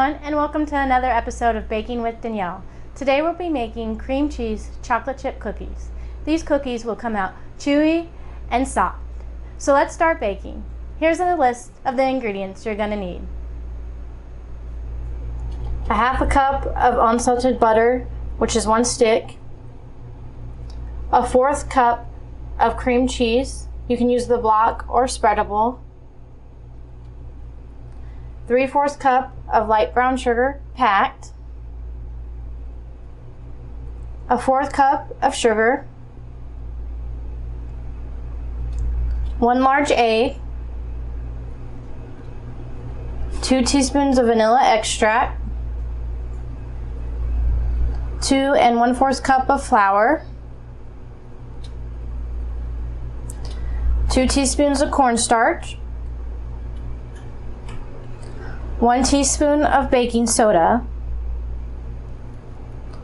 everyone, and welcome to another episode of Baking with Danielle. Today we'll be making cream cheese chocolate chip cookies. These cookies will come out chewy and soft. So let's start baking. Here's a list of the ingredients you're going to need. A half a cup of unsalted butter, which is 1 stick. A 1/4 cup of cream cheese. You can use the block or spreadable. 3/4 cup of light brown sugar packed. A 1/4 cup of sugar. 1 large egg. 2 teaspoons of vanilla extract. 2 1/4 cup of flour. 2 teaspoons of cornstarch. 1 teaspoon of baking soda,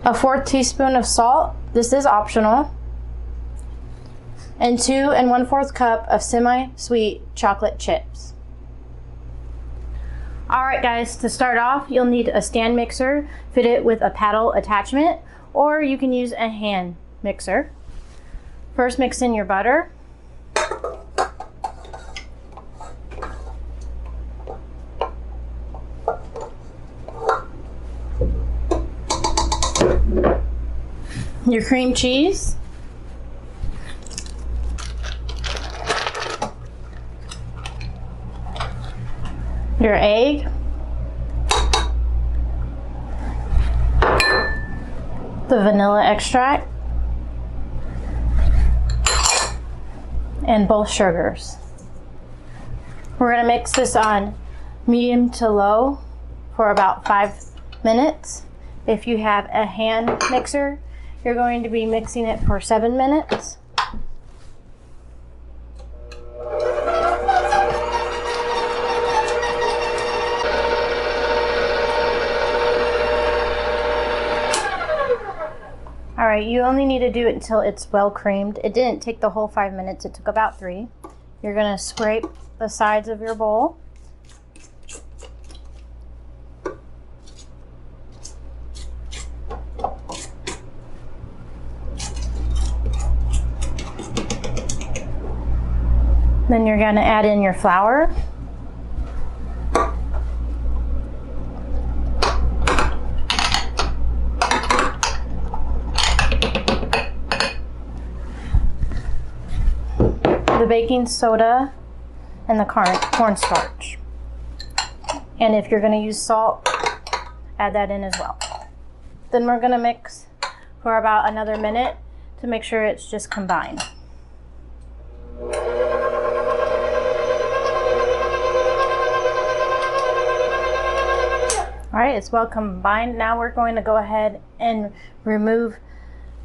a 1/4 teaspoon of salt, this is optional, and 2 1/4 cup of semi-sweet chocolate chips. Alright guys, to start off, you'll need a stand mixer fitted with a paddle attachment, or you can use a hand mixer. First mix in your butter. Your cream cheese, your egg, the vanilla extract, and both sugars. We're going to mix this on medium to low for about 5 minutes. If you have a hand mixer, you're going to be mixing it for 7 minutes. Alright, you only need to do it until it's well creamed. It didn't take the whole 5 minutes, it took about 3. You're going to scrape the sides of your bowl. Then you're going to add in your flour. The baking soda and the cornstarch. And if you're going to use salt, add that in as well. Then we're going to mix for about another minute to make sure it's just combined. Alright, it's well combined. Now we're going to go ahead and remove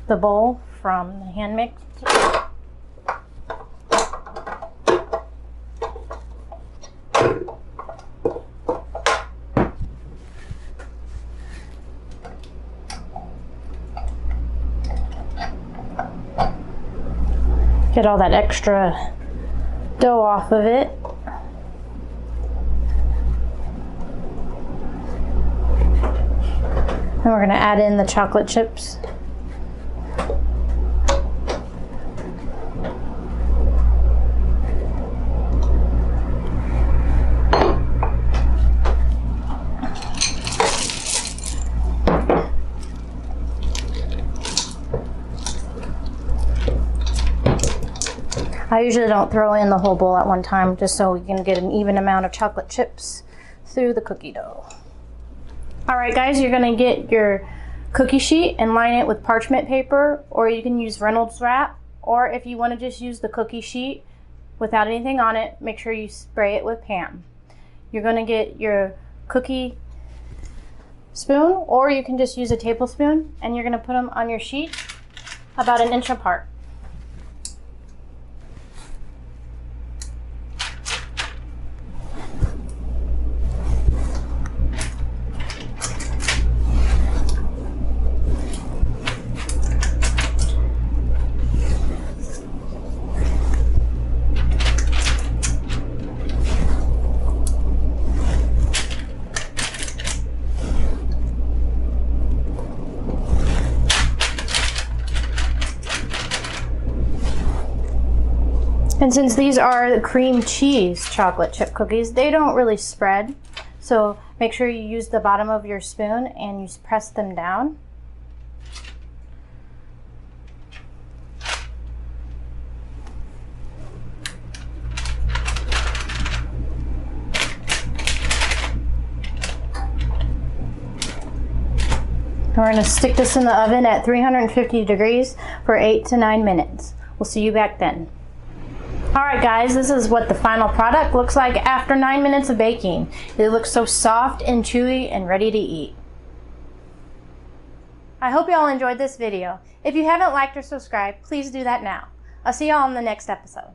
the bowl from the hand mix. Get all that extra dough off of it. And we're going to add in the chocolate chips. I usually don't throw in the whole bowl at one time, just so we can get an even amount of chocolate chips through the cookie dough. Alright guys, you're going to get your cookie sheet and line it with parchment paper, or you can use Reynolds wrap, or if you want to just use the cookie sheet without anything on it, make sure you spray it with Pam. You're going to get your cookie spoon, or you can just use a tablespoon, and you're going to put them on your sheet about 1 inch apart. And since these are the cream cheese chocolate chip cookies, they don't really spread. So make sure you use the bottom of your spoon and you press them down. We're going to stick this in the oven at 350 degrees for 8 to 9 minutes. We'll see you back then. Alright guys, this is what the final product looks like after 9 minutes of baking. It looks so soft and chewy and ready to eat. I hope you all enjoyed this video. If you haven't liked or subscribed, please do that now. I'll see you all in the next episode.